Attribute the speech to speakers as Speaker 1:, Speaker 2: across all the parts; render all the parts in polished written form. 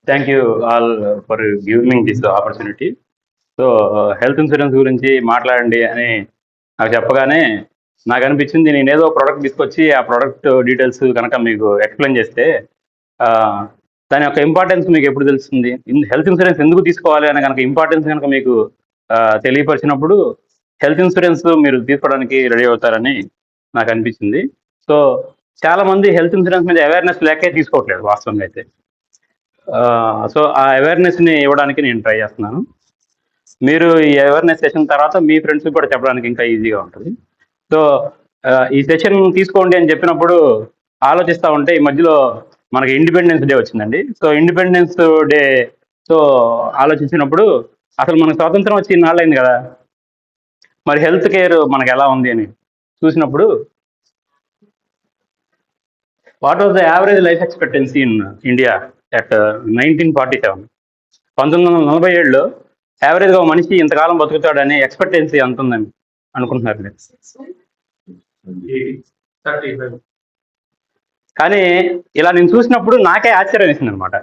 Speaker 1: Thank you all for giving this opportunity. So health insurance గురించి మాట్లాడండి అని నాకు చెప్పగానే నాకు అనిపించింది, నేను ఏదో ప్రోడక్ట్ తీసుకొచ్చి ఆ ప్రోడక్ట్ డీటెయిల్స్ కనుక మీకు ఎక్స్ప్లెయిన్ చేస్తే దాని యొక్క ఇంపార్టెన్స్ మీకు ఎప్పుడు తెలుస్తుంది, హెల్త్ ఇన్సూరెన్స్ ఎందుకు తీసుకోవాలి అని కనుక ఇంపార్టెన్స్ కనుక మీకు తెలియపరిచినప్పుడు హెల్త్ ఇన్సూరెన్స్ మీరు తీసుకోవడానికి రెడీ అవుతారని నాకు అనిపించింది. సో చాలా మంది హెల్త్ ఇన్సూరెన్స్ మీద అవేర్నెస్ లేకే తీసుకోవట్లేదు వాస్తవంగా అయితే. సో ఆ అవేర్నెస్ని ఇవ్వడానికి నేను ట్రై చేస్తున్నాను. మీరు ఈ అవేర్నెస్ సెషన్ తర్వాత మీ ఫ్రెండ్స్కి కూడా చెప్పడానికి ఇంకా ఈజీగా ఉంటుంది. సో ఈ సెషన్ తీసుకోండి అని చెప్పినప్పుడు ఆలోచిస్తూ ఉంటే ఈ మధ్యలో మనకి ఇండిపెండెన్స్ డే వచ్చిందండి. సో ఇండిపెండెన్స్ డే సో ఆలోచించినప్పుడు అసలు మనకు స్వాతంత్రం వచ్చి ఇన్నాళ్ళైంది కదా, మరి హెల్త్ కేర్ మనకు ఎలా ఉంది అని చూసినప్పుడు what was the average life expectancy in India at 1947? 1947లో యావరేజ్గా ఒక మనిషి ఇంతకాలం బతుకుతాడని ఎక్స్పెక్టెన్సీ ఎంత ఉందని అనుకుంటున్నారు మీరు? కానీ ఇలా నేను చూసినప్పుడు నాకే ఆశ్చర్యం వేసింది అనమాట.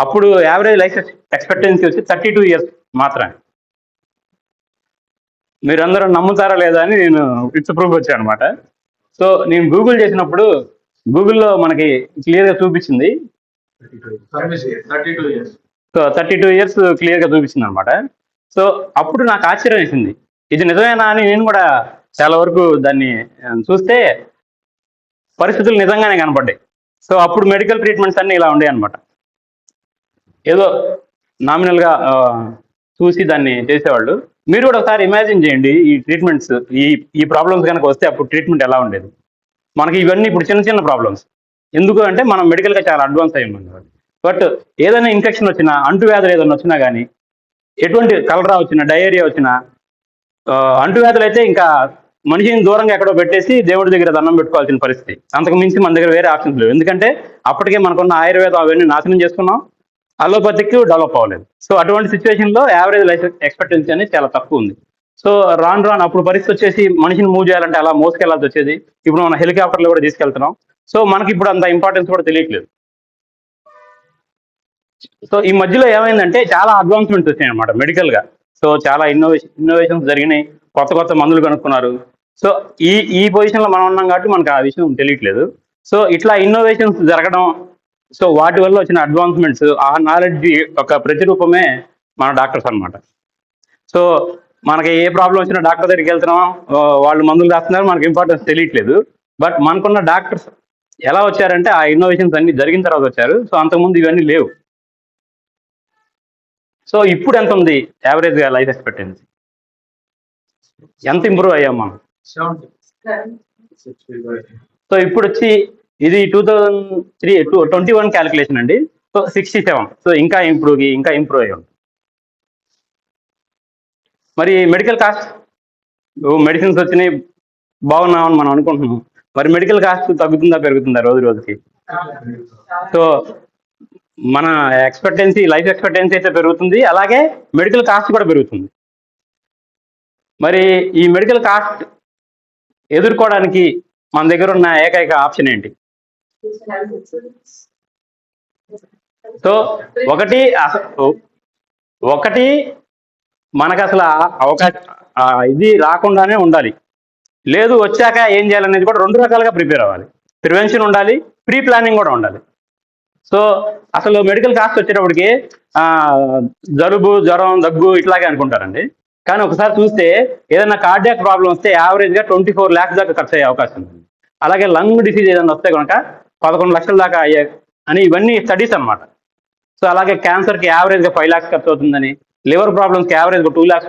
Speaker 1: అప్పుడు యావరేజ్ లైఫ్ ఎక్స్పెక్టెన్సీ వచ్చి 32 years మాత్రమే. మీరందరూ నమ్ముతారా లేదా అని నేను ఇట్స్ ప్రూఫ్ వచ్చాను అనమాట. సో నేను గూగుల్ చేసినప్పుడు గూగుల్లో మనకి క్లియర్గా చూపించింది, సో 32 years క్లియర్గా చూపించింది అనమాట. సో అప్పుడు నాకు ఆశ్చర్యం వేసింది, ఇది నిజమేనా అని నేను కూడా చాలా వరకు దాన్ని చూస్తే పరిస్థితులు నిజంగానే కనపడ్డాయి. సో అప్పుడు మెడికల్ ట్రీట్మెంట్స్ అన్నీ ఇలా ఉండేవి అనమాట. ఏదో నామినల్గా చూసి దాన్ని చేసేవాళ్ళు. మీరు కూడా ఒకసారి ఇమాజిన్ చేయండి, ఈ ట్రీట్మెంట్స్ ఈ ప్రాబ్లమ్స్ కనుక వస్తే అప్పుడు ట్రీట్మెంట్ ఎలా ఉండేది. మనకి ఇవన్నీ ఇప్పుడు చిన్న చిన్న ప్రాబ్లమ్స్, ఎందుకు అంటే మనం మెడికల్గా చాలా అడ్వాన్స్ అయ్యి ఉన్నాం. బట్ ఏదైనా ఇన్ఫెక్షన్ వచ్చినా, అంటువ్యాధులు ఏదైనా వచ్చినా కానీ, ఎటువంటి కలరా వచ్చినా, డయేరియా వచ్చినా, అంటువ్యాధులు అయితే ఇంకా మనిషిని దూరంగా ఎక్కడో పెట్టేసి దేవుడి దగ్గర దండం పెట్టుకోవాల్సిన పరిస్థితి. అంతకు మించి మన దగ్గర వేరే ఆప్షన్స్ లేవు. ఎందుకంటే అప్పటికే మనకున్న ఆయుర్వేదం అవన్నీ నాశనం చేసుకున్నాం, అలోపతిక్ డెవలప్ అవ్వలేదు. సో అటువంటి సిచ్యువేషన్లో యావరేజ్ లైఫ్ ఎక్స్పెక్టెన్సీ అనేది చాలా తక్కువ ఉంది. సో రాను అప్పుడు పరిస్థితి వచ్చేసి మనిషిని మూవ్ చేయాలంటే అలా మోసుకెళ్లాల్సి వచ్చేది. ఇప్పుడు మనం హెలికాప్టర్లో కూడా తీసుకెళ్తున్నాం. సో మనకి ఇప్పుడు అంత ఇంపార్టెన్స్ కూడా తెలియట్లేదు. సో ఈ మధ్యలో ఏమైందంటే చాలా అడ్వాన్స్మెంట్స్ వచ్చాయి అనమాట మెడికల్గా. సో చాలా ఇన్నోవేషన్స్ జరిగినాయి, కొత్త మందులు కనుక్కున్నారు. సో ఈ పొజిషన్లో మనం ఉన్నాం కాబట్టి మనకు ఆ విషయం తెలియట్లేదు. సో ఇట్లా ఇన్నోవేషన్స్ జరగడం, సో వాటి వల్ల వచ్చిన అడ్వాన్స్మెంట్స్, ఆ నాలెడ్జ్ ఒక ప్రతిరూపమే మన డాక్టర్స్ అనమాట. సో మనకి ఏ ప్రాబ్లం వచ్చినా డాక్టర్ దగ్గరికి వెళ్తున్నాం, వాళ్ళు మందులు రాస్తున్నారు, మనకి ఇంపార్టెన్స్ తెలియట్లేదు. బట్ మనకున్న డాక్టర్స్ ఎలా వచ్చారంటే ఆ ఇన్నోవేషన్స్ అన్ని జరిగిన తర్వాత వచ్చారు. సో అంతకుముందు ఇవన్నీ లేవు. సో ఇప్పుడు ఎంత ఉంది యావరేజ్గా లైఫ్ ఎక్స్పెక్టెన్సీ? ఎంత ఇంప్రూవ్ అయ్యాం మనం? సో ఇప్పుడు వచ్చి ఇది 2021 క్యాలిక్యులేషన్ అండి. సో 67. సో ఇంకా ఇంప్రూవ్ అయ్యాం. మరి మెడికల్ కాస్ట్, మెడిసిన్స్ వచ్చినాయి, బాగున్నామని మనం అనుకుంటున్నాం. మరి మెడికల్ కాస్ట్ తగ్గుతుందా పెరుగుతుందా రోజు రోజుకి? సో మన ఎక్స్పెక్టెన్సీ, లైఫ్ ఎక్స్పెక్టెన్సీ అయితే పెరుగుతుంది, అలాగే మెడికల్ కాస్ట్ కూడా పెరుగుతుంది. మరి ఈ మెడికల్ కాస్ట్ ఎదుర్కోవడానికి మన దగ్గర ఉన్న ఏకైక ఆప్షన్ ఏంటి? సో ఒకటి మనకు అసలు ఇది రాకుండానే ఉండాలి. లేదు వచ్చాక ఏం చేయాలనేది కూడా 2 రకాలుగా ప్రిపేర్ అవ్వాలి. ప్రివెన్షన్ ఉండాలి, ప్రీ ప్లానింగ్ కూడా ఉండాలి. సో అసలు మెడికల్ కాస్ట్ వచ్చేటప్పటికి జలుబు, జ్వరం, దగ్గు ఇట్లాగే అనుకుంటారండి. కానీ ఒకసారి చూస్తే ఏదైనా కార్డియాక్ ప్రాబ్లం వస్తే యావరేజ్గా 24 lakhs దాకా ఖర్చు అయ్యే అవకాశం ఉంది. అలాగే లంగ్ డిసీజ్ ఏదైనా వస్తే కనుక 11 లక్షల దాకా అయ్యే అని ఇవన్నీ స్టడీస్ అనమాట. సో అలాగే క్యాన్సర్కి యావరేజ్గా 5 lakhs ఖర్చు అవుతుందని, లివర్ ప్రాబ్లమ్స్కి యావరేజ్గా 2 lakhs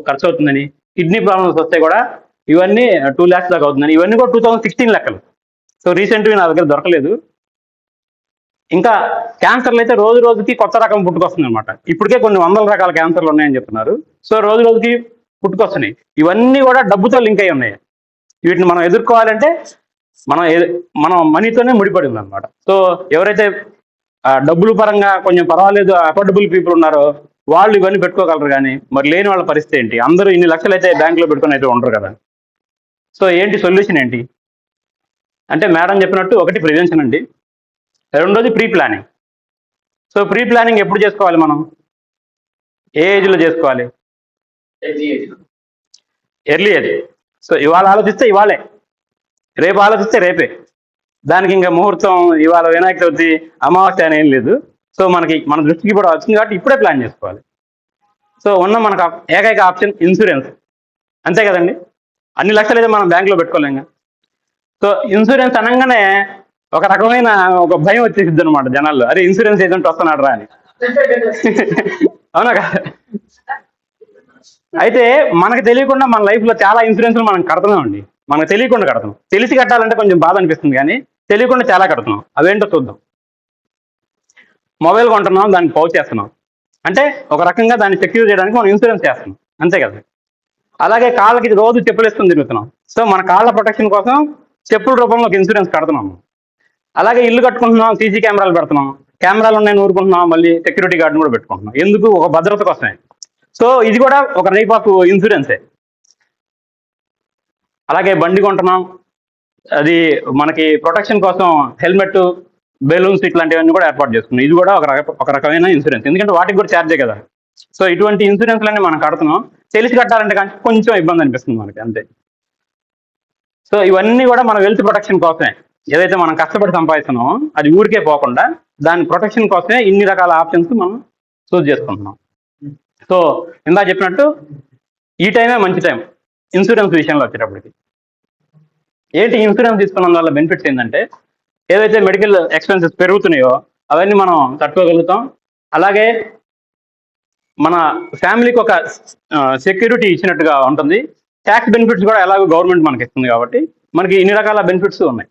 Speaker 1: ఖర్చు అవుతుందని, కిడ్నీ ప్రాబ్లమ్స్ వస్తే కూడా ఇవన్నీ 2 lakhs దాకా అవుతుందని, ఇవన్నీ కూడా 2016 లెక్కలు. సో రీసెంట్గా నా దగ్గర దొరకలేదు. ఇంకా క్యాన్సర్లు అయితే రోజు రోజుకి కొత్త రకం పుట్టుకొస్తుంది అనమాట. ఇప్పటికే కొన్ని 100 రకాల క్యాన్సర్లు ఉన్నాయని చెప్తున్నారు. సో రోజు రోజుకి పుట్టుకొస్తున్నాయి. ఇవన్నీ కూడా డబ్బుతో లింక్ అయి ఉన్నాయి. వీటిని మనం ఎదుర్కోవాలంటే మనం మనీతోనే ముడిపడి ఉంది అనమాట. సో ఎవరైతే డబ్బుల పరంగా కొంచెం పర్వాలేదు, అఫోర్డబుల్ పీపుల్ ఉన్నారో వాళ్ళు ఇవన్నీ పెట్టుకోగలరు. కానీ మరి లేని వాళ్ళ పరిస్థితి ఏంటి? అందరూ ఇన్ని లక్షలు అయితే బ్యాంకులో పెట్టుకుని అయితే ఉండరు కదా. సో ఏంటి సొల్యూషన్ ఏంటి అంటే, మేడం చెప్పినట్టు ఒకటి ప్రివెన్షన్ అండి. రెండోది pre planning. So pre planning ఎప్పుడు చేసుకోవాలి మనం? ఏ ఏజ్లో చేసుకోవాలి? Early age. సో ఇవాళ ఆలోచిస్తే ఇవాళే, రేపు ఆలోచిస్తే రేపే. దానికి ఇంకా ముహూర్తం ఇవాళ వినాయక చవితి అమావాస్య అని ఏం లేదు. సో మన దృష్టికి కూడా వచ్చింది కాబట్టి ఇప్పుడే ప్లాన్ చేసుకోవాలి. సో మనకు ఏకైక ఆప్షన్ ఇన్సూరెన్స్, అంతే కదండి. అన్ని లక్షలు అయితే మనం బ్యాంకులో పెట్టుకోలేం. సో ఇన్సూరెన్స్ అనగానే ఒక రకమైన ఒక భయం వచ్చేసిద్ది అనమాట జనాల్లో, అరే ఇన్సూరెన్స్ ఏజెంట్ వస్తున్నాడు రా అని. అవునా కదా? అయితే మనకు తెలియకుండా మన లైఫ్లో చాలా ఇన్సూరెన్స్లు మనం కడుతున్నామండి. మనకు తెలియకుండా కడుతున్నాం. తెలిసి కట్టాలంటే కొంచెం బాధ అనిపిస్తుంది, కానీ తెలియకుండా చాలా కడుతున్నాం. అవేంటో చూద్దాం. మొబైల్ కొంటున్నాం, దాన్ని పౌచ్ చేస్తున్నాం, అంటే ఒక రకంగా దాన్ని సెక్యూర్ చేయడానికి మనం ఇన్సూరెన్స్ చేస్తున్నాం, అంతే కదా. అలాగే కాళ్ళకి రోజు చెప్పులు వేసుకుని తిరుగుతున్నాం. సో మన కాళ్ళ ప్రొటెక్షన్ కోసం చెప్పుల రూపంలో ఒక ఇన్సూరెన్స్ కడుతున్నాము. అలాగే ఇల్లు కట్టుకుంటున్నాం, సీసీ కెమెరాలు పెడుతున్నాం, కెమెరాలు ఉన్నాయని ఊరుకుంటున్నాం, మళ్ళీ సెక్యూరిటీ గార్డును కూడా పెట్టుకుంటున్నాం. ఎందుకు? ఒక భద్రత కోసమే. సో ఇది కూడా ఒక టైప్ ఆఫ్ ఇన్సూరెన్సే. అలాగే బండి కొంటున్నాం, అది మనకి ప్రొటెక్షన్ కోసం హెల్మెట్, బెలూన్స్ ఇట్లాంటివన్నీ కూడా ఏర్పాటు చేసుకున్నాం. ఇది కూడా ఒక రకమైన ఇన్సూరెన్స్, ఎందుకంటే వాటికి కూడా ఛార్జే కదా. సో ఇటువంటి ఇన్సూరెన్స్లన్నీ మనం కడుతున్నాం. తెలిసి కట్టాలంటే కానీ కొంచెం ఇబ్బంది అనిపిస్తుంది మనకి, అంతే. సో ఇవన్నీ కూడా మన వెల్త్ ప్రొటెక్షన్ కోసమే. ఏదైతే మనం కష్టపడి సంపాదిస్తున్నామో అది ఊరికే పోకుండా దాని ప్రొటెక్షన్ కోసమే ఇన్ని రకాల ఆప్షన్స్ మనం చూస్ చేసుకుంటున్నాం. సో ఇందా చెప్పినట్టు ఈ టైమే మంచి టైం ఇన్సూరెన్స్ విషయంలో వచ్చేటప్పటికి. ఏంటి ఇన్సూరెన్స్ తీసుకున్న వల్ల బెనిఫిట్స్ ఏంటంటే, ఏదైతే మెడికల్ ఎక్స్పెన్సెస్ పెరుగుతున్నాయో అవన్నీ మనం తట్టుకోగలుగుతాం. అలాగే మన ఫ్యామిలీకి ఒక సెక్యూరిటీ ఇచ్చినట్టుగా ఉంటుంది. ట్యాక్స్ బెనిఫిట్స్ కూడా ఎలాగో గవర్నమెంట్ మనకి ఇస్తుంది కాబట్టి మనకి ఇన్ని రకాల బెనిఫిట్స్ ఉన్నాయి.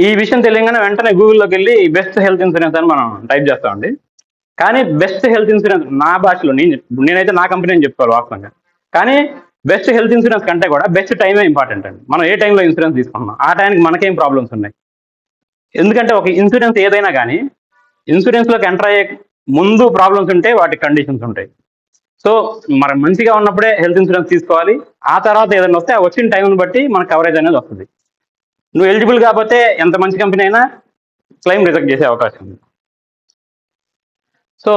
Speaker 1: ఈ విషయం తెలియగానే వెంటనే గూగుల్లోకి వెళ్ళి బెస్ట్ హెల్త్ ఇన్సూరెన్స్ అని మనం టైప్ చేస్తామండి. కానీ బెస్ట్ హెల్త్ ఇన్సూరెన్స్ నా భాషలో నేనైతే నా కంపెనీ అని చెప్పుకోవాలి వాస్తవంగా. కానీ బెస్ట్ హెల్త్ ఇన్సూరెన్స్ కంటే కూడా బెస్ట్ టైమే ఇంపార్టెంట్ అండి. మనం ఏ టైంలో ఇన్సూరెన్స్ తీసుకుంటున్నాం, ఆ టైంకి మనకేం ప్రాబ్లమ్స్ ఉన్నాయి. ఎందుకంటే ఒక ఇన్సూరెన్స్ ఏదైనా కానీ ఇన్సూరెన్స్లోకి ఎంటర్ అయ్యే ముందు ప్రాబ్లమ్స్ ఉంటే వాటి కండిషన్స్ ఉంటాయి. సో మనం మంచిగా ఉన్నప్పుడే హెల్త్ ఇన్సూరెన్స్ తీసుకోవాలి. ఆ తర్వాత ఏదైనా వస్తే ఆ వచ్చిన టైంని బట్టి మనకు కవరేజ్ అనేది వస్తుంది. నువ్వు ఎలిజిబుల్ కాకపోతే ఎంత మంచి కంపెనీ అయినా క్లెయిమ్ రిజెక్ట్ చేసే అవకాశం ఉంది. సో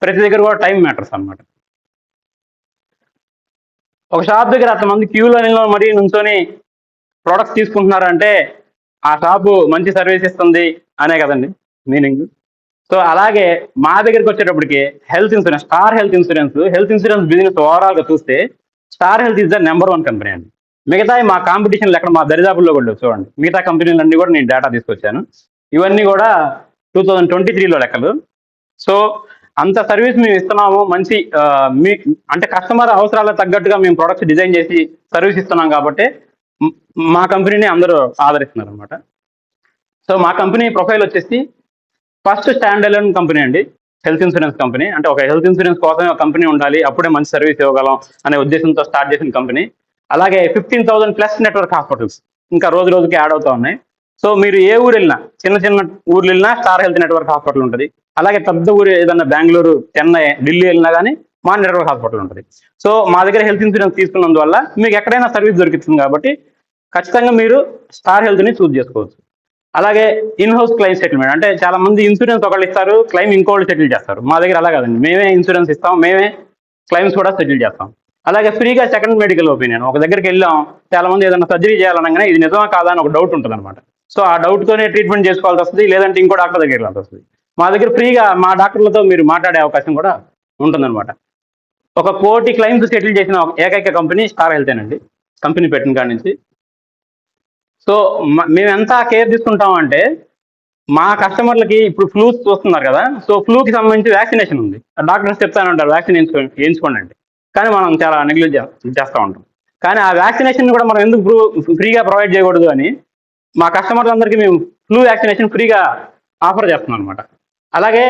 Speaker 1: ప్రతి దగ్గర కూడా టైం మ్యాటర్స్ అనమాట. ఒక షాప్ దగ్గర అంతమంది క్యూలో మరీ నుంచొని ప్రోడక్ట్స్ తీసుకుంటున్నారంటే ఆ షాపు మంచి సర్వీస్ ఇస్తుంది అనే కదండి మీనింగ్. సో అలాగే మా దగ్గరికి వచ్చేటప్పటికి health insurance, star health insurance business ఓవరాల్గా చూస్తే star health is the number 1 company అండి. మిగతా మా కాంపిటీషన్లు ఎక్కడ మా దరిదాపుల్లో కూడా చూడండి. మిగతా కంపెనీలన్నీ కూడా నేను డేటా తీసుకొచ్చాను. ఇవన్నీ కూడా 2023లో లెక్కలు. సో అంత సర్వీస్ మేము ఇస్తున్నాము. మంచి అంటే కస్టమర్ అవసరాలకు తగ్గట్టుగా మేము ప్రొడక్ట్స్ డిజైన్ చేసి సర్వీస్ ఇస్తున్నాం కాబట్టి మా కంపెనీని అందరూ ఆదరిస్తున్నారు అనమాట. సో మా కంపెనీ ప్రొఫైల్ వచ్చేసి ఫస్ట్ స్టాండ్ అలోన్ కంపెనీ అండి, హెల్త్ ఇన్సూరెన్స్ కంపెనీ. అంటే ఒక హెల్త్ ఇన్సూరెన్స్ కోసమే ఒక కంపెనీ ఉండాలి, అప్పుడే మంచి సర్వీస్ ఇవ్వగలం అనే ఉద్దేశంతో స్టార్ట్ చేసిన కంపెనీ. అలాగే 15,000+ నెట్వర్క్ హాస్పిటల్స్ ఇంకా రోజు రోజుకి యాడ్ అవుతూ ఉన్నాయి. సో మీరు ఏ ఊరు వెళ్ళినా, చిన్న చిన్న ఊర్లు వెళ్ళినా స్టార్ హెల్త్ నెట్వర్క్ హాస్పిటల్ ఉంటుంది. అలాగే పెద్ద ఊరు ఏదన్నా బెంగళూరు, చెన్నై, ఢిల్లీ వెళ్ళినా కానీ మా నెట్వర్క్ హాస్పిటల్ ఉంటుంది. సో మా దగ్గర హెల్త్ ఇన్సూరెన్స్ తీసుకున్నందువల్ల మీకు ఎక్కడైనా సర్వీస్ దొరుకుతుంది కాబట్టి ఖచ్చితంగా మీరు స్టార్ హెల్త్ని చూస్ చేసుకోవచ్చు. అలాగే ఇన్ హౌస్ క్లెయిమ్ సెటిల్మెంట్, అంటే చాలా మంది ఇన్సూరెన్స్ ఒకళ్ళు ఇస్తారు, క్లెయిమ్ ఇంకోళ్ళు సెటిల్ చేస్తారు. మా దగ్గర అలా కాదండి, మేమే ఇన్సూరెన్స్ ఇస్తాం, మేమే క్లెయిమ్స్ కూడా సెటిల్ చేస్తాం. అలాగే ఫ్రీగా సెకండ్ మెడికల్ ఒపీనియన్. ఒక దగ్గరికి వెళ్ళాం, చాలా మంది ఏదైనా సర్జరీ చేయాలనగానే ఇది నిజమా కాదా అని ఒక డౌట్ ఉంటుంది అనమాట. సో ఆ డౌట్తోనే ట్రీట్మెంట్ చేసుకోవాల్సి వస్తుంది, లేదంటే ఇంకో డాక్టర్ దగ్గరికి వెళ్ళాల్సి వస్తుంది. మా దగ్గర ఫ్రీగా మా డాక్టర్లతో మీరు మాట్లాడే అవకాశం కూడా ఉంటుందన్నమాట. 1 కోటి క్లెయిమ్స్ సెటిల్ చేసిన ఏకైక కంపెనీ స్టార్ హెల్తేనండి, కంపెనీ పెట్టిన కాడి నుంచి. సో మేము ఎంత కేర్ తీసుకుంటాం అంటే మా కస్టమర్లకి ఇప్పుడు ఫ్లూ చూస్తున్నారు కదా, సో ఫ్లూకి సంబంధించి వ్యాక్సినేషన్ ఉంది. డాక్టర్స్ చెప్తానంటారు వ్యాక్సిన్ వేయించుకోండి అంటే, కానీ మనం చాలా నెగ్లెక్ట్ చేస్తూ ఉంటాం. కానీ ఆ వ్యాక్సినేషన్ కూడా మనం ఎందుకు ఫ్రీగా ప్రొవైడ్ చేయకూడదు అని మా కస్టమర్లందరికీ మేము ఫ్లూ వ్యాక్సినేషన్ ఫ్రీగా ఆఫర్ చేస్తున్నాం అనమాట. అలాగే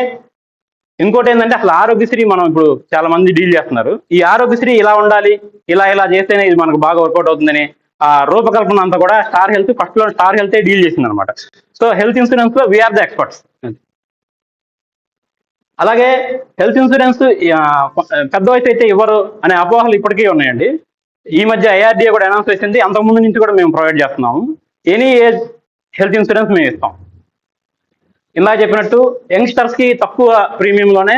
Speaker 1: ఇంకోటి ఏంటంటే అసలు ఆరోగ్యశ్రీ మనం ఇప్పుడు చాలా మంది డీల్ చేస్తున్నారు. ఈ ఆరోగ్యశ్రీ ఇలా ఉండాలి, ఇలా చేస్తేనే ఇది మనకు బాగా వర్కౌట్ అవుతుందని ఆ రూపకల్పన అంతా కూడా స్టార్ హెల్త్ ఫస్ట్లో స్టార్ హెల్తే డీల్ చేసింది అనమాట. సో హెల్త్ ఇన్సూరెన్స్ లో వీఆర్ ద ఎక్స్పర్ట్స్. అలాగే హెల్త్ ఇన్సూరెన్స్ పెద్ద వయసు అయితే ఇవ్వరు అనే అపోహలు ఇప్పటికీ ఉన్నాయండి. ఈ మధ్య ఐఆర్డీఏ కూడా అనౌన్స్ చేసింది, అంతకుముందు నుంచి కూడా మేము ప్రొవైడ్ చేస్తున్నాము. ఎనీ ఏజ్ హెల్త్ ఇన్సూరెన్స్ మేము ఇస్తాం. ఇలా చెప్పినట్టు యంగ్స్టర్స్కి తక్కువ ప్రీమియంలోనే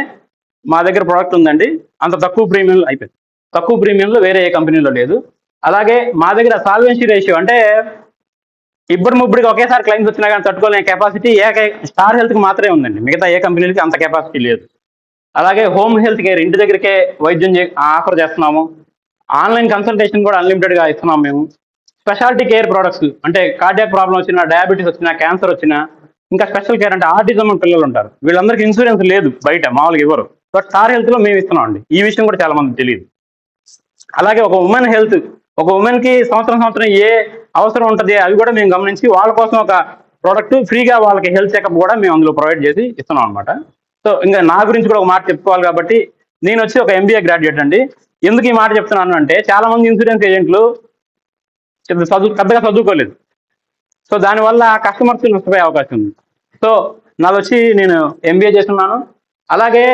Speaker 1: మా దగ్గర ప్రోడక్ట్ ఉందండి. అంత తక్కువ ప్రీమియంలో అయిపోయింది. తక్కువ ప్రీమియంలో వేరే ఏ కంపెనీలో లేదు. అలాగే మా దగ్గర సాల్వెన్సీ రేషియో అంటే ఇబ్బడి ముబ్బడికి ఒకేసారి క్లైమ్స్ వచ్చినా కానీ తట్టుకోలేని కెపాసిటీ స్టార్ హెల్త్కి మాత్రమే ఉందండి. మిగతా ఏ కంపెనీలకి అంత కెపాసిటీ లేదు. అలాగే హోమ్ హెల్త్ కేర్, ఇంటి దగ్గరికే వైద్యం ఆఫర్ చేస్తున్నాము. ఆన్లైన్ కన్సల్టేషన్ కూడా అన్లిమిటెడ్గా ఇస్తున్నాం మేము. స్పెషాలిటీ కేర్ ప్రోడక్ట్స్ అంటే కార్డియాక్ ప్రాబ్లం వచ్చినా, డయాబెటీస్ వచ్చినా, క్యాన్సర్ వచ్చినా, ఇంకా స్పెషల్ కేర్ అంటే ఆర్టిజం పిల్లలు ఉంటారు, వీళ్ళందరికీ ఇన్సూరెన్స్ లేదు, బయట మామూలుగా ఇవ్వరు. బట్ స్టార్ హెల్త్లో మేము ఇస్తున్నాం అండి. ఈ విషయం కూడా చాలా మందికి తెలియదు. అలాగే ఒక ఉమెన్ హెల్త్, ఒక ఉమెన్కి సంవత్సరం ఏ అవసరం ఉంటుంది అవి కూడా మేము గమనించి వాళ్ళ కోసం ఒక ప్రోడక్ట్ ఫ్రీగా వాళ్ళకి హెల్త్ చెకప్ కూడా మేము అందులో ప్రొవైడ్ చేసి ఇస్తున్నాం అనమాట. సో ఇంకా నా గురించి కూడా ఒక మాట చెప్పుకోవాలి కాబట్టి, నేను వచ్చి ఒక MBA గ్రాడ్యుయేట్ అండి. ఎందుకు ఈ మాట చెప్తున్నాను అంటే చాలా మంది ఇన్సూరెన్స్ ఏజెంట్లు పెద్దగా చదువుకోలేదు. సో దానివల్ల కస్టమర్స్ నష్టపోయే అవకాశం ఉంది. సో నాది వచ్చి నేను MBA చేస్తున్నాను. అలాగే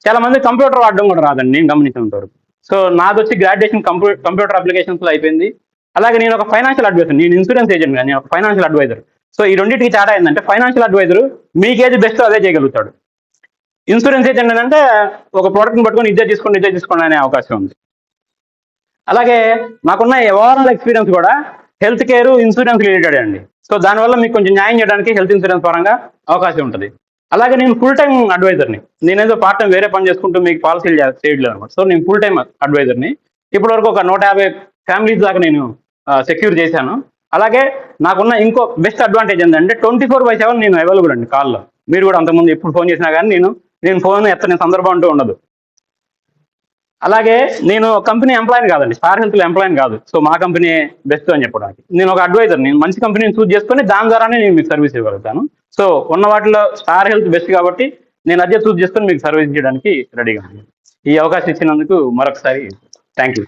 Speaker 1: చాలా మంది కంప్యూటర్ వాడడం కూడా రాదండి నేను గమనించినంత వరకు. సో నాది వచ్చి గ్రాడ్యుయేషన్ కంప్యూటర్ అప్లికేషన్స్లో అయిపోయింది. అలాగే నేను ఒక ఫైనాన్షియల్ అడ్వైజర్, నేను ఇన్సూరెన్స్ ఏజెంట్ కానీ నేను ఒక ఫైనాన్షియల్ అడ్వైజర్. సో ఈ రెండింటికి తేడా ఏంటంటే ఫైనాన్షియల్ అడ్వైజర్ మీకేది బెస్ట్ అదే చేయగలుగుతాడు. ఇన్సూరెన్స్ ఏజెంట్ అంటే ఒక ప్రోడక్ట్ని పట్టుకొని ఇదే తీసుకోండి అనే అవకాశం ఉంది. అలాగే నాకున్న ఓవరాల్ ఎక్స్పీరియన్స్ కూడా హెల్త్ కేర్, ఇన్సూరెన్స్ రిలేటెడ్ అండి. సో దానివల్ల మీకు కొంచెం న్యాయం చేయడానికి హెల్త్ ఇన్సూరెన్స్ పరంగా అవకాశం ఉంటుంది. అలాగే నేను ఫుల్ టైం అడ్వైజర్ని. నేనేదో పార్ట్ టైం వేరే పని చేసుకుంటూ మీకు పాలసీలు చేయట్లేదు అనమాట. సో నేను ఫుల్ టైం అడ్వైజర్ని. ఇప్పటి వరకు ఒక 150 ఫ్యామిలీస్ దాకా నేను సెక్యూర్ చేశాను. అలాగే నాకున్న ఇంకో బెస్ట్ అడ్వాంటేజ్ ఏంటంటే 24/7 నేను అవైలబుల్ అండి కాల్లో. మీరు కూడా అంతకుముందు ఎప్పుడు ఫోన్ చేసినా కానీ నేను ఫోన్ ఎత్తని సందర్భం అంటూ ఉండదు. అలాగే నేను కంపెనీ ఎంప్లాయీని కాదండి, స్టార్ హెల్త్లో ఎంప్లాయీని కాదు. సో మా కంపెనీ బెస్ట్ అని చెప్పడానికి నేను ఒక అడ్వైజర్. నేను మంచి కంపెనీని చూస్ చేసుకొని దాని ద్వారానే నేను మీకు సర్వీస్ ఇవ్వగలుగుతాను. సో ఉన్న వాటిలో స్టార్ హెల్త్ బెస్ట్ కాబట్టి నేను అదే చూస్ చేసుకొని మీకు సర్వీస్ చేయడానికి రెడీగా ఉన్నాను. ఈ అవకాశం ఇచ్చినందుకు మరొకసారి థ్యాంక్ యూ.